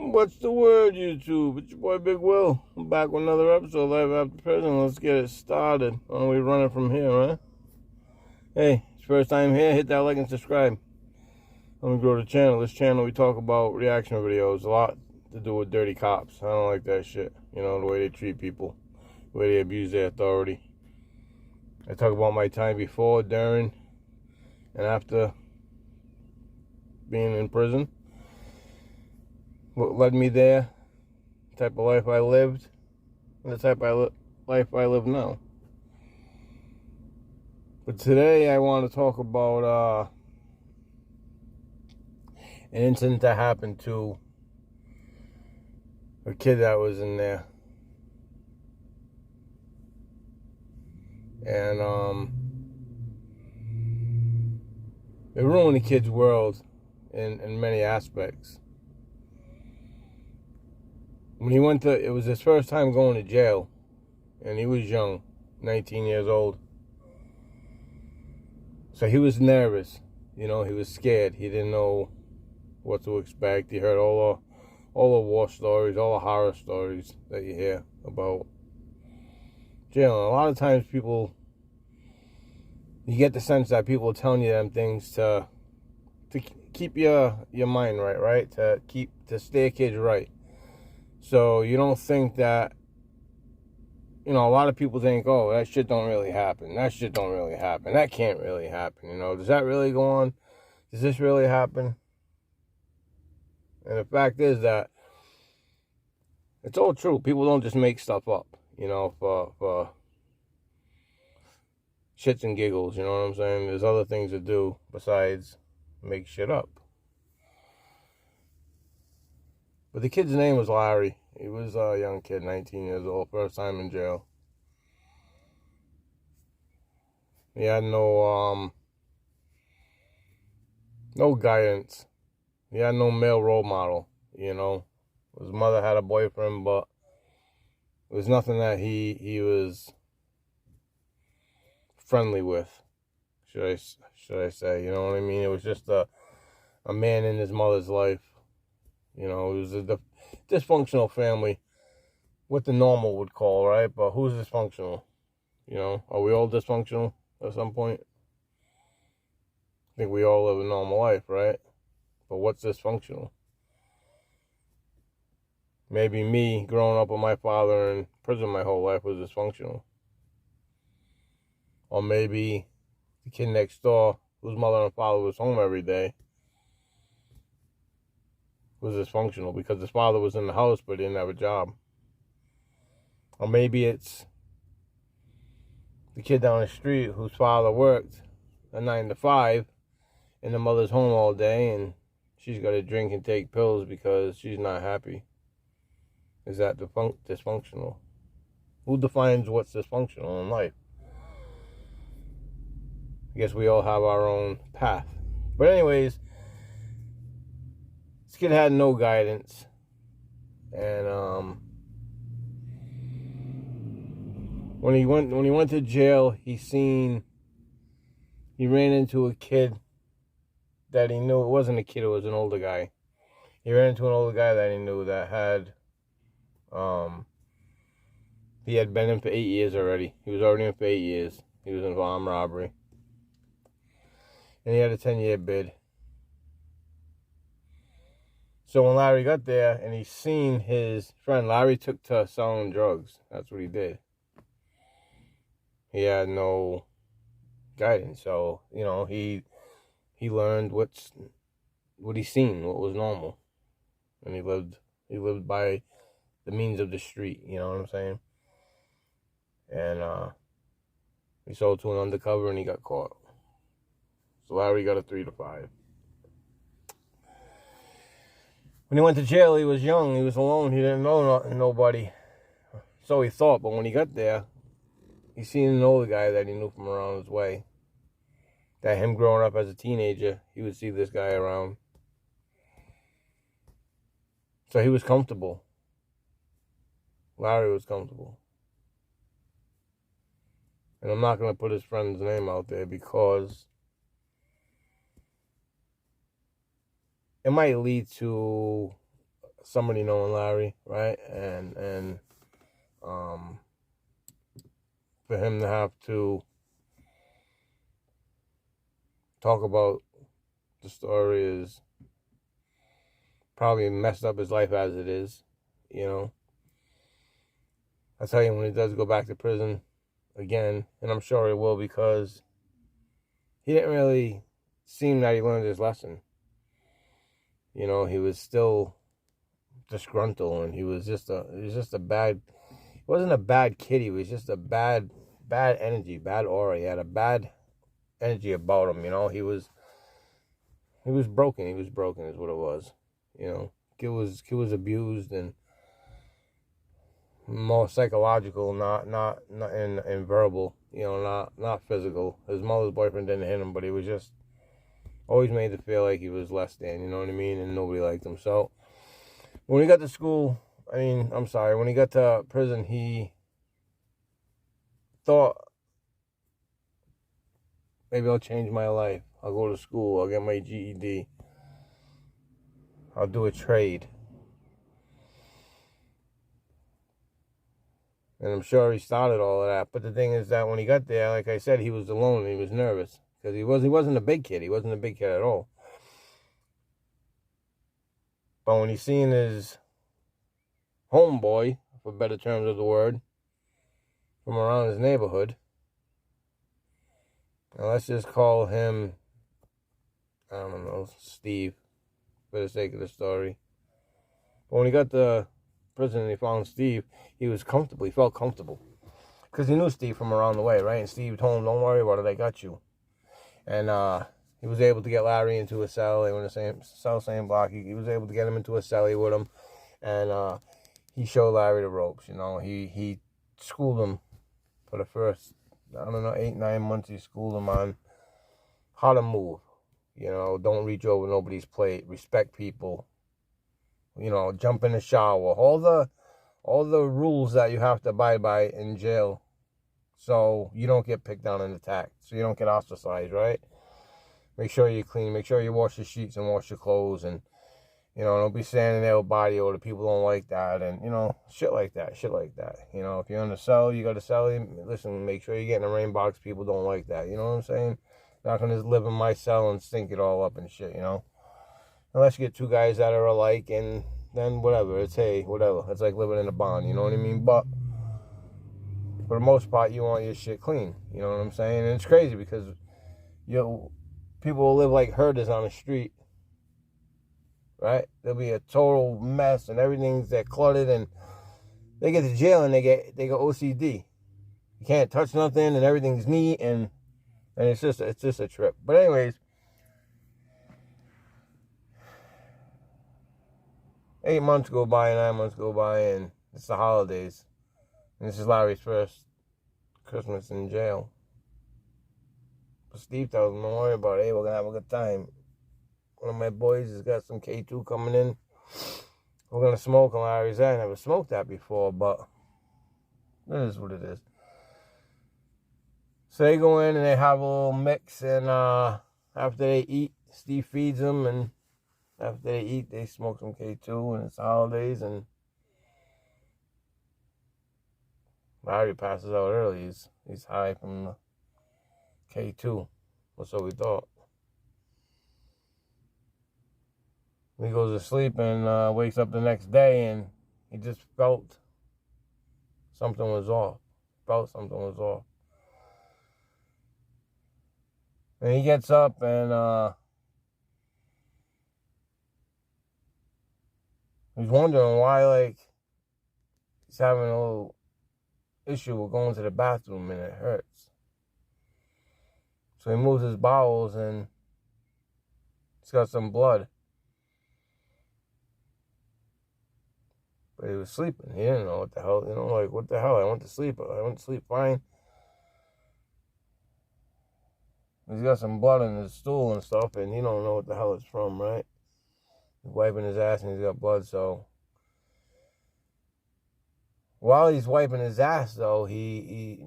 What's the word, YouTube? It's your boy Big Will. I'm back with another episode of Life After Prison. Let's get it started. Why don't we run it from here, huh? Hey, it's first time here, hit that like and subscribe. Let me grow the channel. This channel we talk about reaction videos. A lot to do with dirty cops. I don't like that shit. You know, the way they treat people, the way they abuse their authority. I talk about my time before, during, and after being in prison. What led me there, the type of life I lived, and the type of life I live now. But today I want to talk about an incident that happened to a kid that was in there. And it ruined the kid's world in many aspects. When he went to, it was his first time going to jail, and he was young, 19 years old. So he was nervous, you know, he was scared. He didn't know what to expect. He heard all the war stories, all the horror stories that you hear about jail. And a lot of times you get the sense that people are telling you them things to keep your mind right? To steer kids right. So you don't think that, you know, a lot of people think, oh, that shit don't really happen. That shit don't really happen. That can't really happen. You know, does that really go on? Does this really happen? And the fact is that it's all true. People don't just make stuff up, you know, for shits and giggles, you know what I'm saying? There's other things to do besides make shit up. But the kid's name was Larry. He was a young kid, 19 years old, first time in jail. He had no guidance. He had no male role model, you know. His mother had a boyfriend, but it was nothing that he was friendly with, should I say, you know what I mean? It was just a man in his mother's life. You know, it was a dysfunctional family, what the normal would call, right? But who's dysfunctional? You know, are we all dysfunctional at some point? I think we all live a normal life, right? But what's dysfunctional? Maybe me growing up with my father in prison my whole life was dysfunctional. Or maybe the kid next door, whose mother and father was home every day, was dysfunctional because his father was in the house but didn't have a job. Or maybe it's the kid down the street whose father worked a 9 to 5 and the mother's home all day and she's got to drink and take pills because she's not happy. Is that dysfunctional? Who defines what's dysfunctional in life? I guess we all have our own path. But anyways, this kid had no guidance. And when he went to jail, he ran into a kid that he knew. It wasn't a kid, it was an older guy. He ran into an older guy that he knew that had he had been in for 8 years already. He was already in for 8 years. He was in for armed robbery. And he had a 10-year bid. So when Larry got there and he seen his friend, Larry took to selling drugs. That's what he did. He had no guidance. So, you know, he learned what he seen, what was normal. And he lived by the means of the street, you know what I'm saying? And he sold to an undercover and he got caught. So Larry got a 3 to 5. When he went to jail, he was young. He was alone. He didn't know nobody. So he thought. But when he got there, he seen an older guy that he knew from around his way. That him growing up as a teenager, he would see this guy around. So he was comfortable. Larry was comfortable. And I'm not going to put his friend's name out there because it might lead to somebody knowing Larry, right? And for him to have to talk about the story is probably messed up his life as it is, you know. I tell you, when he does go back to prison again, and I'm sure he will, because he didn't really seem that he learned his lesson. You know, he was still disgruntled, and he was just a bad. He wasn't a bad kid. He was just a bad energy, bad aura. He had a bad energy about him. You know, he was broken. He was broken, is what it was. You know, kid was abused and more psychological, not in verbal. You know, not physical. His mother's boyfriend didn't hit him, but he was just always made to feel like he was less than. You know what I mean? And nobody liked him. So when he got to school, when he got to prison, he thought, maybe I'll change my life. I'll go to school. I'll get my GED. I'll do a trade. And I'm sure he started all of that. But the thing is that when he got there, like I said, he was alone and he was nervous. Because he wasn't a big kid. He wasn't a big kid at all. But when he's seeing his homeboy, for better terms of the word, from around his neighborhood, now let's just call him, I don't know, Steve, for the sake of the story. But when he got to prison and he found Steve, he was comfortable. He felt comfortable. Because he knew Steve from around the way, right? And Steve told him, don't worry about it, I got you. And he was able to get Larry into a cell. They were in the same block. He was able to get him into a cellie with him. And he showed Larry the ropes, you know. He schooled him for the first, 8-9 months. He schooled him on how to move. You know, don't reach over nobody's plate. Respect people. You know, jump in the shower. All the rules that you have to abide by in jail, so you don't get picked on and attacked. So you don't get ostracized, right? Make sure you're clean. Make sure you wash your sheets and wash your clothes. And, you know, don't be standing there with body odor. People don't like that. And, you know, shit like that. You know, if you're in the cell, you got to sell. Listen, make sure you get in a rain box. People don't like that. You know what I'm saying? Not going to just live in my cell and stink it all up and shit, you know? Unless you get two guys that are alike, and then whatever. It's, hey, whatever. It's like living in a bond, you know what I mean? But for the most part, you want your shit clean. You know what I'm saying? And it's crazy because people will live like herders on the street, right? There'll be a total mess and everything's that cluttered, and they get to jail and they go OCD. You can't touch nothing and everything's neat, and it's just a trip. But anyways, 8 months go by, 9 months go by, and it's the holidays. And this is Larry's first Christmas in jail. But Steve tells him, don't worry about it. Hey, we're going to have a good time. One of my boys has got some K2 coming in. We're going to smoke on Larry's there. I never smoked that before, but it is what it is. So they go in and they have a little mix, and after they eat, Steve feeds them, and after they eat, they smoke some K2, and it's holidays, and Larry passes out early. He's high from the K2. Or so we thought. He goes to sleep and wakes up the next day, and he just felt something was off. And he gets up and he's wondering why, like, he's having a little issue with going to the bathroom and it hurts. So he moves his bowels and he's got some blood. But he was sleeping. He didn't know what the hell, like, what the hell? I went to sleep fine. He's got some blood in his stool and stuff, and he don't know what the hell it's from, right? He's wiping his ass and he's got blood, so while he's wiping his ass, though, he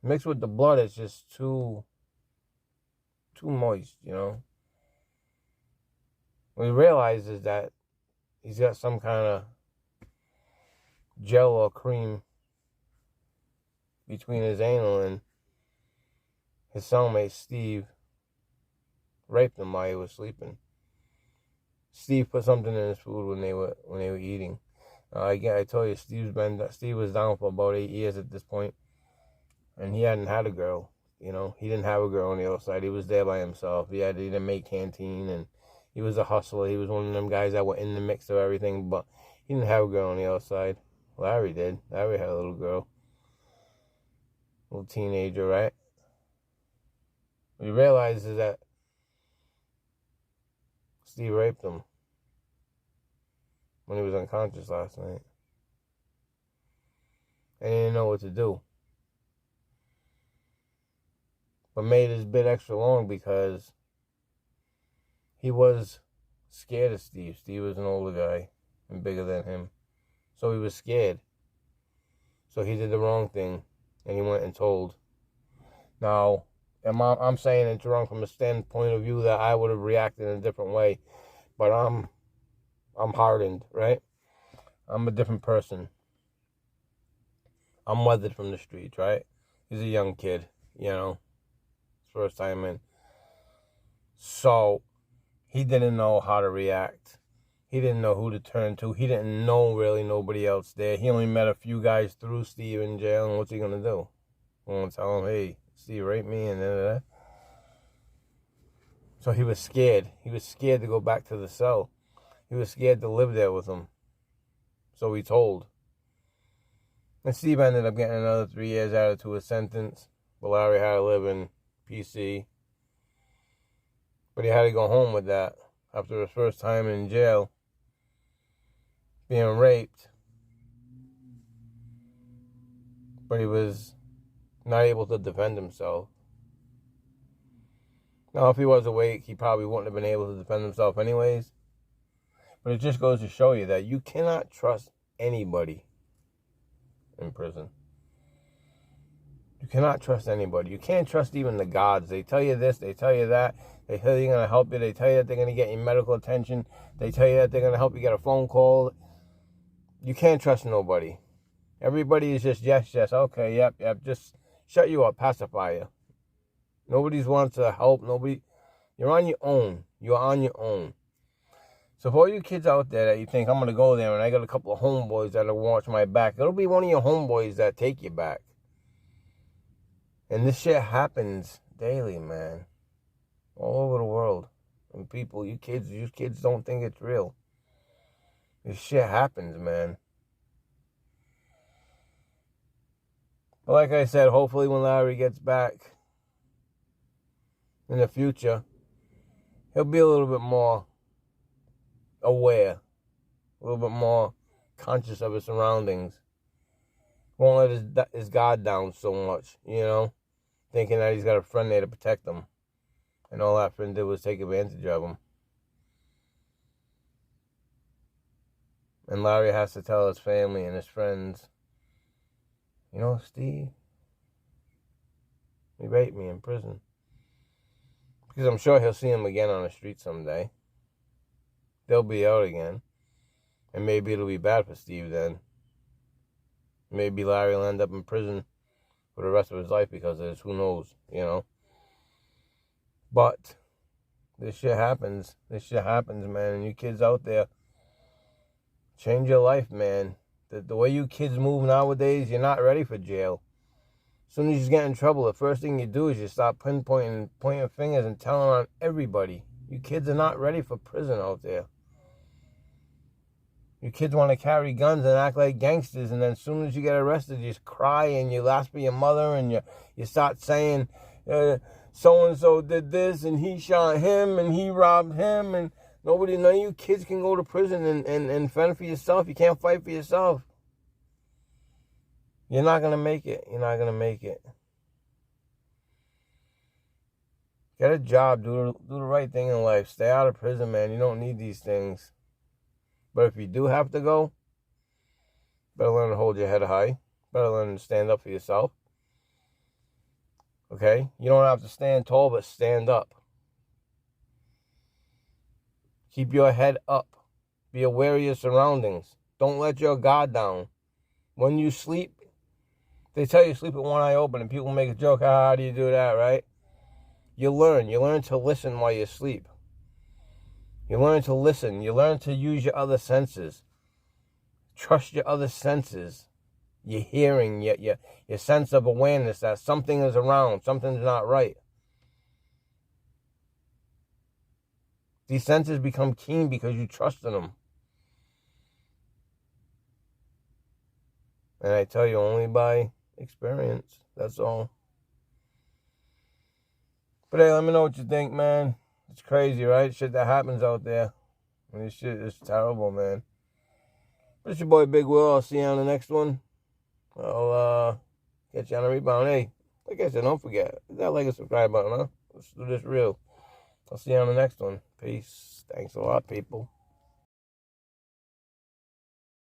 mixed with the blood, it's just too moist, you know? What he realizes that he's got some kind of gel or cream between his anal, and his cellmate Steve raped him while he was sleeping. Steve put something in his food when they were eating. Again, I told you, Steve was down for about 8 years at this point, and he hadn't had a girl. You know, he didn't have a girl on the outside. He was there by himself. He didn't make canteen, and he was a hustler. He was one of them guys that were in the mix of everything, but he didn't have a girl on the outside. Larry did. Larry had a little girl. Little teenager, right? What he realized is that Steve raped him when he was unconscious last night. And he didn't know what to do. But made his bit extra long because he was scared of Steve. Steve was an older guy and bigger than him. So he was scared. So he did the wrong thing. And he went and told. Now, I'm saying it's wrong from a standpoint of view that I would have reacted in a different way. But I'm hardened, right? I'm a different person. I'm weathered from the streets, right? He's a young kid, you know. First time in. So, he didn't know how to react. He didn't know who to turn to. He didn't know really nobody else there. He only met a few guys through Steve in jail, and what's he going to do? I'm going to tell him, hey, Steve raped me, and da. So he was scared. He was scared to go back to the cell. He was scared to live there with him. So he told. And Steve ended up getting another 3 years added to his sentence. But Larry had to live in PC. But he had to go home with that after his first time in jail, being raped. But he was not able to defend himself. Now, if he was awake, he probably wouldn't have been able to defend himself anyways. But it just goes to show you that you cannot trust anybody in prison. You cannot trust anybody. You can't trust even the gods. They tell you this, they tell you that. They tell you they're going to help you. They tell you that they're going to get you medical attention. They tell you that they're going to help you get a phone call. You can't trust nobody. Everybody is just yes, okay, yep, just shut you up, pacify you. Nobody's wants to help. Nobody. You're on your own. You're on your own. So for all you kids out there that you think, I'm going to go there and I got a couple of homeboys that'll watch my back, it'll be one of your homeboys that take you back. And this shit happens daily, man. All over the world. And people, you kids don't think it's real. This shit happens, man. But like I said, hopefully when Larry gets back in the future, he'll be a little bit more aware, a little bit more conscious of his surroundings. Won't let his guard down so much, you know, thinking that he's got a friend there to protect him. And all that friend did was take advantage of him. And Larry has to tell his family and his friends, you know, Steve, he raped me in prison. Because I'm sure he'll see him again on the street someday. They'll be out again. And maybe it'll be bad for Steve then. Maybe Larry will end up in prison for the rest of his life because of this. Who knows, you know. But this shit happens. This shit happens, man. And you kids out there, change your life, man. The way you kids move nowadays, you're not ready for jail. As soon as you get in trouble, the first thing you do is you start pointing fingers and telling on everybody. You kids are not ready for prison out there. You kids want to carry guns and act like gangsters, and then as soon as you get arrested, you just cry and you ask for your mother, and you start saying, so-and-so did this, and he shot him, and he robbed him, and none of you kids can go to prison and fend for yourself. You can't fight for yourself. You're not going to make it. You're not going to make it. Get a job. Do the right thing in life. Stay out of prison, man. You don't need these things. But if you do have to go, better learn to hold your head high. Better learn to stand up for yourself. Okay? You don't have to stand tall, but stand up. Keep your head up. Be aware of your surroundings. Don't let your guard down. When you sleep, they tell you sleep with one eye open, and people make a joke, how do you do that, right? You learn to listen while you sleep. You learn to listen. You learn to use your other senses. Trust your other senses. Your hearing, your sense of awareness that something is around, something's not right. These senses become keen because you trust in them. And I tell you, only by experience. That's all. But hey, let me know what you think, man. It's crazy, right? Shit that happens out there. And this shit is terrible, man. But it's your boy Big Will. I'll see you on the next one. I'll catch you on the rebound. Hey, like I said, don't forget. Hit that like and subscribe button, huh? Let's do this real. I'll see you on the next one. Peace. Thanks a lot, people.